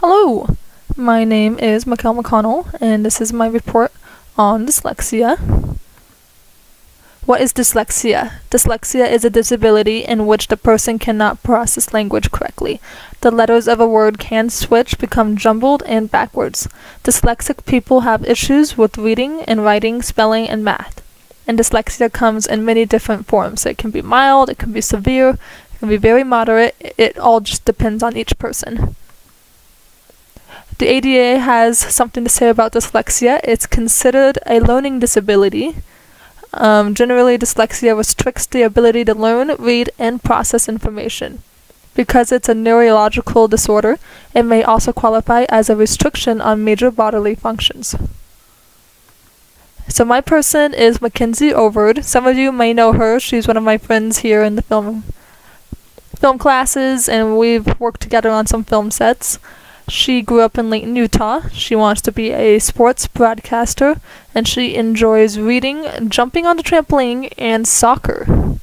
Hello, my name is Mikkel McConnell, and this is my report on dyslexia. What is dyslexia? Dyslexia is a disability in which the person cannot process language correctly. The letters of a word can switch, become jumbled, and backwards. Dyslexic people have issues with reading and writing, spelling, and math. And dyslexia comes in many different forms. It can be mild, it can be severe, it can be very moderate. It all just depends on each person. The ADA has something to say about dyslexia. It's considered a learning disability. Generally, dyslexia restricts the ability to learn, read, and process information. Because it's a neurological disorder, it may also qualify as a restriction on major bodily functions. So my person is Kenzie Ovard. Some of you may know her. She's one of my friends here in the film classes, and we've worked together on some film sets. She grew up in Layton, Utah. She wants to be a sports broadcaster, and she enjoys reading, jumping on the trampoline, and soccer.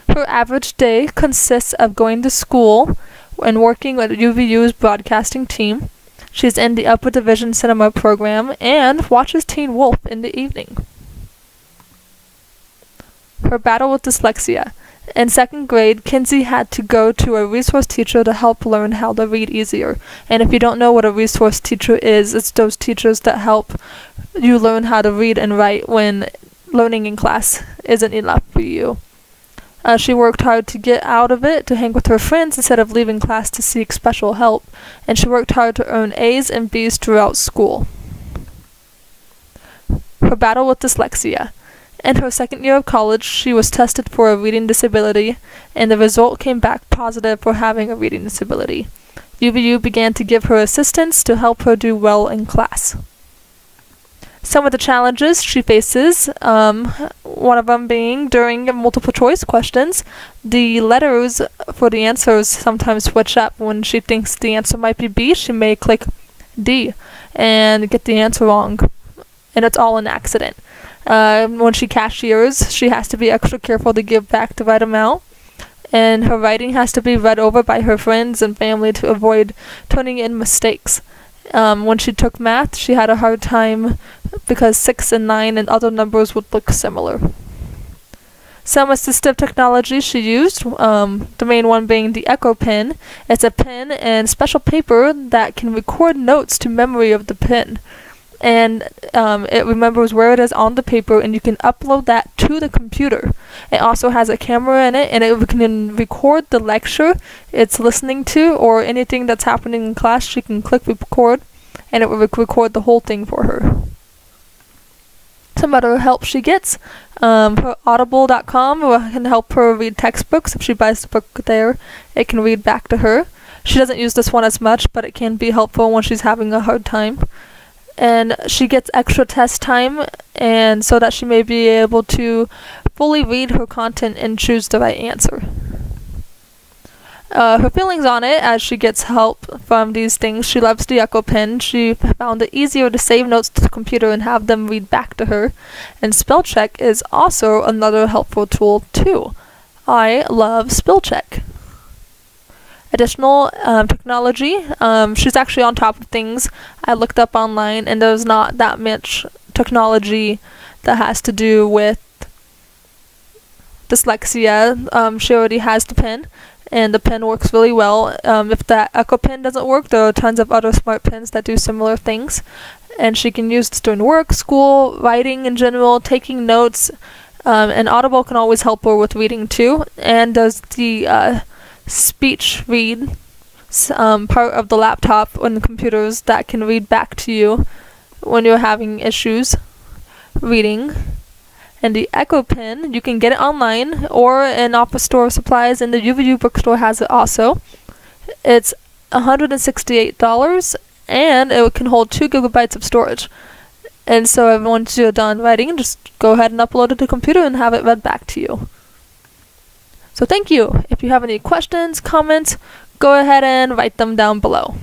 Her average day consists of going to school and working with UVU's broadcasting team. She's in the Upper Division Cinema program and watches Teen Wolf in the evening. Her battle with dyslexia. In second grade, Kenzie had to go to a resource teacher to help learn how to read easier. And if you don't know what a resource teacher is, it's those teachers that help you learn how to read and write when learning in class isn't enough for you. She worked hard to get out of it, to hang with her friends instead of leaving class to seek special help. And she worked hard to earn A's and B's throughout school. Her battle with dyslexia. In her second year of college, she was tested for a reading disability, and the result came back positive for having a reading disability. UVU began to give her assistance to help her do well in class. Some of the challenges she faces, one of them being during multiple choice questions, the letters for the answers sometimes switch up. When she thinks the answer might be B, she may click D and get the answer wrong, and it's all an accident. When she cashiers, she has to be extra careful to give back the right amount, and her writing has to be read over by her friends and family to avoid turning in mistakes. When she took math, she had a hard time because 6 and 9 and other numbers would look similar. Some assistive technology she used, the main one being the Echo pen. It's a pen and special paper that can record notes to memory of the pen. And it remembers where it is on the paper, and you can upload that to the computer. It also has a camera in it, and it can record the lecture it's listening to or anything that's happening in class. She can click record, and it will record the whole thing for her. Some other help she gets, her audible.com can help her read textbooks. If she buys the book there, it can read back to her. She doesn't use this one as much, but it can be helpful when she's having a hard time. And she gets extra test time, and so that she may be able to fully read her content and choose the right answer. Her feelings on it, as she gets help from these things, she loves the Echo pen. She found it easier to save notes to the computer and have them read back to her. And spell check is also another helpful tool too. I love spell check. Additional technology, she's actually on top of things. I looked up online, and there's not that much technology that has to do with dyslexia. She already has the pen, and the pen works really well. If that Echo pen doesn't work, there are tons of other smart pens that do similar things, and she can use this during work, school, writing in general, taking notes, and Audible can always help her with reading too, and does the speech read part of the laptop and the computers that can read back to you when you're having issues reading. And the Echo pen, you can get it online or in office store supplies, and the UVU bookstore has it also. It's $168, and it can hold 2 gigabytes of storage. And so once you're done writing, just go ahead and upload it to the computer and have it read back to you. So thank you. If you have any questions, comments, go ahead and write them down below.